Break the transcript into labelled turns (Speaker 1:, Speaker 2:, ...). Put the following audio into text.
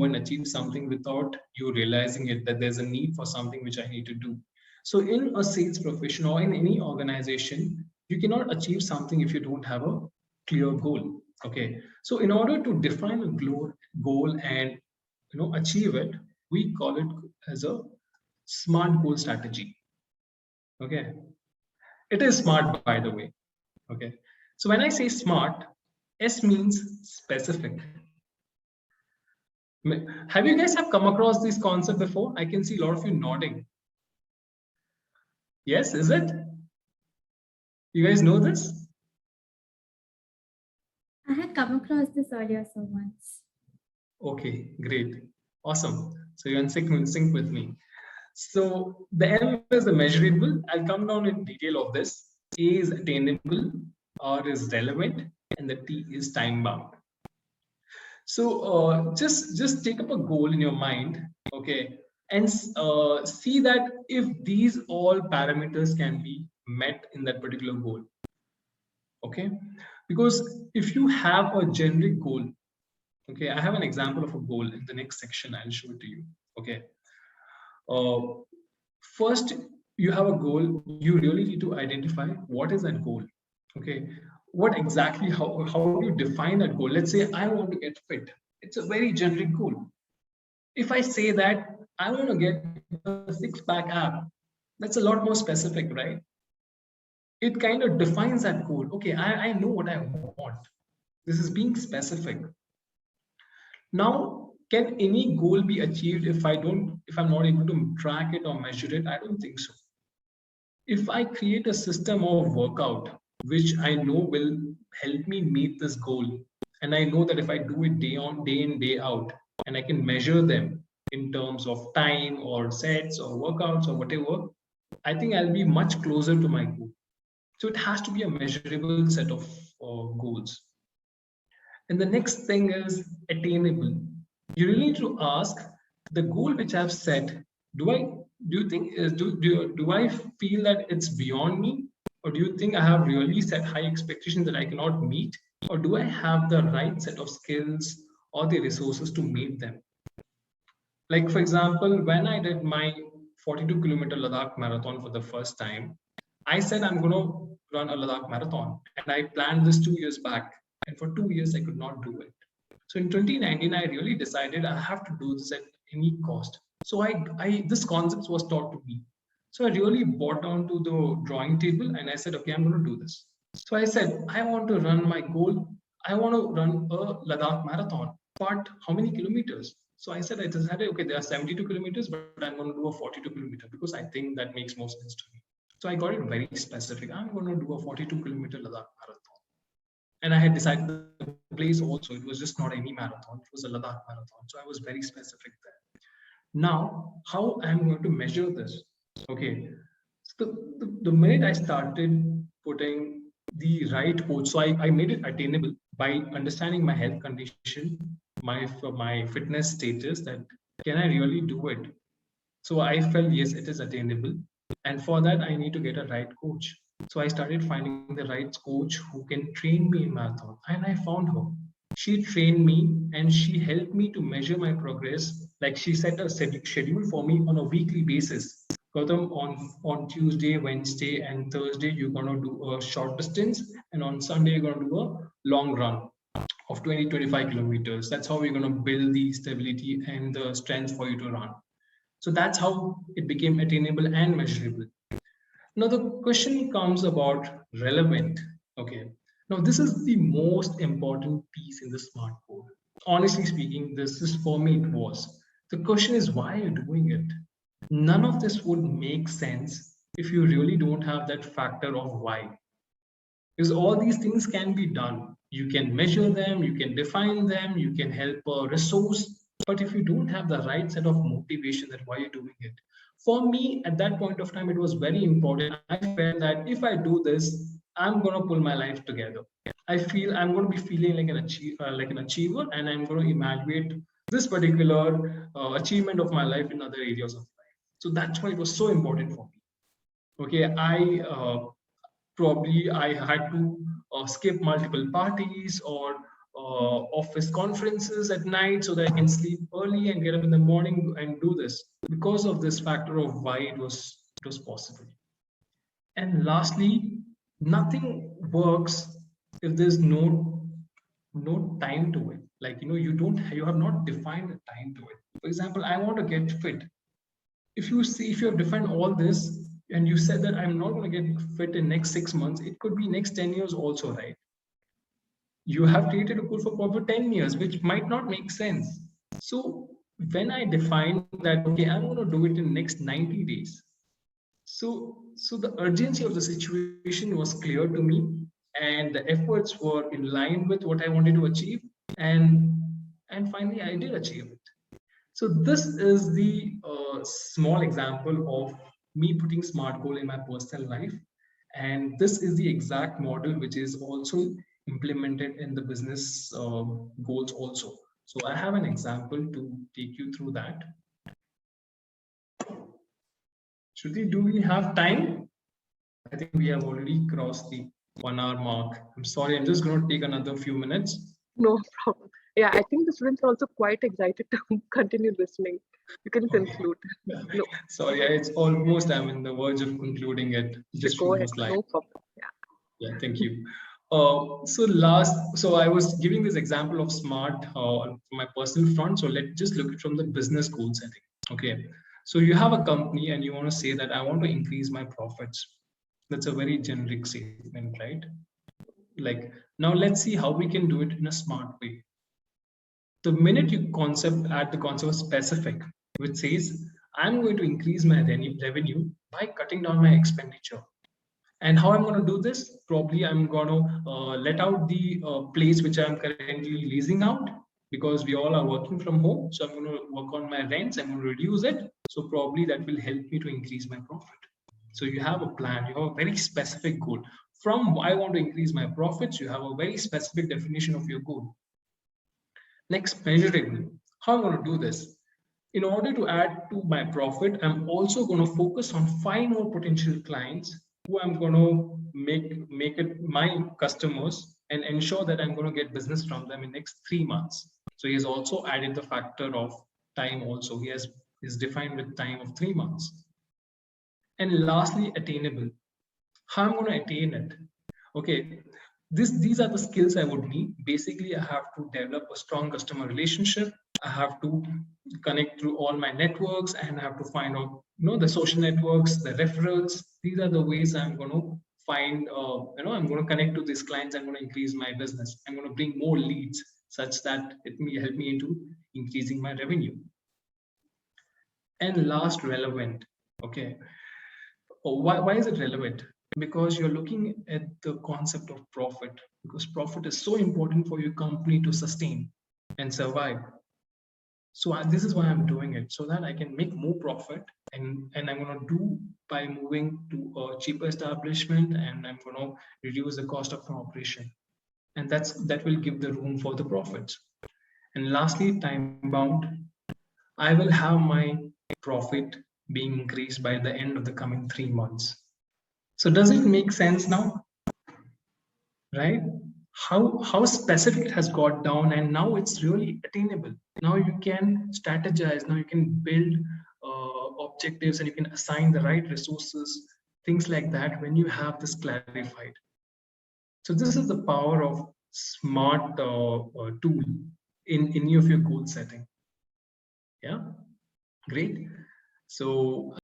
Speaker 1: and achieve something without you realizing it, that there's a need for something which I need to do. So in a sales profession or in any organization, you cannot achieve something if you don't have a clear goal. Okay. So in order to define a goal and achieve it, we call it as a smart goal strategy. Okay. It is smart, by the way. Okay. So when I say smart, S means specific. Have you guys have come across this concept before? I can see a lot of you nodding. Yes, is it? You guys know this?
Speaker 2: I had come across this earlier so once.
Speaker 1: Okay, great. Awesome. So you're in sync with me. So the M is the measurable. I'll come down in detail of this. A is attainable, R is relevant, and the T is time bound. So just take up a goal in your mind, okay, and see that if these all parameters can be met in that particular goal, okay. Because if you have a generic goal, okay, I have an example of a goal in the next section. I'll show it to you. Okay. First, you have a goal. You really need to identify what is that goal. Okay. What exactly, how do you define that goal? Let's say I want to get fit. It's a very generic goal. If I say that I want to get a six-pack app, that's a lot more specific, right? It kind of defines that goal. Okay, I know what I want. This is being specific. Now, can any goal be achieved if I'm not able to track it or measure it? I don't think so. If I create a system of workout, which I know will help me meet this goal, and I know that if I do it day in, day out, and I can measure them in terms of time or sets or workouts or whatever, I think I'll be much closer to my goal. So it has to be a measurable set of goals. And the next thing is attainable. You really need to ask the goal which I've set. Do I feel that it's beyond me, or do you think I have really set high expectations that I cannot meet, or do I have the right set of skills or the resources to meet them? Like for example, when I did my 42-kilometer Ladakh marathon for the first time, I said I'm going to run a Ladakh marathon, and I planned this 2 years back. And for 2 years, I could not do it. So in 2019, I really decided I have to do this at any cost. So this concept was taught to me. So I really brought down to the drawing table and I said, okay, I'm going to do this. So I said, I want to run my goal. I want to run a Ladakh marathon. But how many kilometers? So I said, I decided, okay, there are 72 kilometers, but I'm going to do a 42 kilometer because I think that makes more sense to me. So I got it very specific. I'm going to do a 42-kilometer Ladakh marathon. And I had decided the place also. It was just not any marathon. It was a Ladakh marathon. So I was very specific there. Now, how I'm going to measure this? Okay. So the minute I started putting the right coach, so I made it attainable by understanding my health condition, my fitness status, that can I really do it? So I felt, yes, it is attainable. And for that, I need to get a right coach. So I started finding the right coach who can train me in marathon. And I found her. She trained me and she helped me to measure my progress. Like she set a schedule for me on a weekly basis. Gautam, on Tuesday, Wednesday, and Thursday, you're going to do a short distance. And on Sunday, you're going to do a long run of 20-25 kilometers. That's how we're going to build the stability and the strength for you to run. So that's how it became attainable and measurable. Now the question comes about relevant. Okay. Now this is the most important piece in the SMART code. Honestly speaking, this is for me, it was. The question is, why are you doing it? None of this would make sense if you really don't have that factor of why. Because all these things can be done. You can measure them, you can define them, you can help a resource. But if you don't have the right set of motivation, that why you're doing it. For me, at that point of time, it was very important. I felt that if I do this, I'm going to pull my life together. I feel I'm going to be feeling like an achiever, and I'm going to evaluate this particular achievement of my life in other areas of life. So that's why it was so important for me. Okay, I probably I had to skip multiple parties, or office conferences at night so that I can sleep early and get up in the morning and do this because of this factor of why it was possible. And lastly, nothing works if there's no time to it. Like you have not defined a time to it. For example, I want to get fit. If you have defined all this and you said that I'm not going to get fit in next 6 months, it could be next 10 years also, right? You have created a goal for probably 10 years, which might not make sense. So when I define that, okay, I'm going to do it in next 90 days. So the urgency of the situation was clear to me, and the efforts were in line with what I wanted to achieve, and and finally I did achieve it. So this is the small example of me putting smart goal in my personal life, and this is the exact model which is also implemented in the business goals also. So I have an example to take you through that. Shruti, do we have time? I think we have already crossed the 1 hour mark. I'm sorry, I'm just going to take another few minutes.
Speaker 3: No problem. Yeah, I think the students are also quite excited to continue listening. You can
Speaker 1: Okay.
Speaker 3: conclude. No,
Speaker 1: Sorry, it's almost, I'm in the verge of concluding it.
Speaker 3: sure,
Speaker 1: Just few
Speaker 3: go
Speaker 1: more
Speaker 3: ahead.
Speaker 1: slides.
Speaker 3: No problem. Yeah.
Speaker 1: Yeah, thank you. So I was giving this example of smart from my personal front. So let's just look at from the business goal setting. Okay. So you have a company and you want to say that I want to increase my profits. That's a very generic statement, right? Like, now let's see how we can do it in a smart way. The minute you add the concept of specific, which says I'm going to increase my revenue by cutting down my expenditure. And how I'm going to do this? Probably I'm going to let out the place which I'm currently leasing out, because we all are working from home. So I'm going to work on my rents. I'm going to reduce it. So probably that will help me to increase my profit. So you have a plan. You have a very specific goal. From I want to increase my profits, you have a very specific definition of your goal. Next, measurable. How I'm going to do this? In order to add to my profit, I'm also going to focus on 5 more potential clients who I'm going to make it my customers and ensure that I'm going to get business from them in next 3 months. So he has also added the factor of time also. He has is defined with time of 3 months. And lastly, attainable. How I'm going to attain it? Okay, these are the skills I would need. Basically, I have to develop a strong customer relationship. I have to connect through all my networks, and I have to find out the social networks, the referrals. These are the ways I'm going to find I'm going to connect to these clients. I'm going to increase my business. I'm going to bring more leads such that it may help me into increasing my revenue. And last, relevant. Okay, why is it relevant? Because you're looking at the concept of profit, because profit is so important for your company to sustain and survive. So this is why I'm doing it, so that I can make more profit, and I'm going to do by moving to a cheaper establishment, and I'm going to reduce the cost of an operation, and that will give the room for the profits. And lastly, time bound. I will have my profit being increased by the end of the coming 3 months. So does it make sense now? Right? How specific it has got down, and now it's really attainable. Now you can strategize. Now you can build objectives, and you can assign the right resources, things like that, when you have this clarified. So this is the power of smart tool in any of your goal setting. Yeah, great. So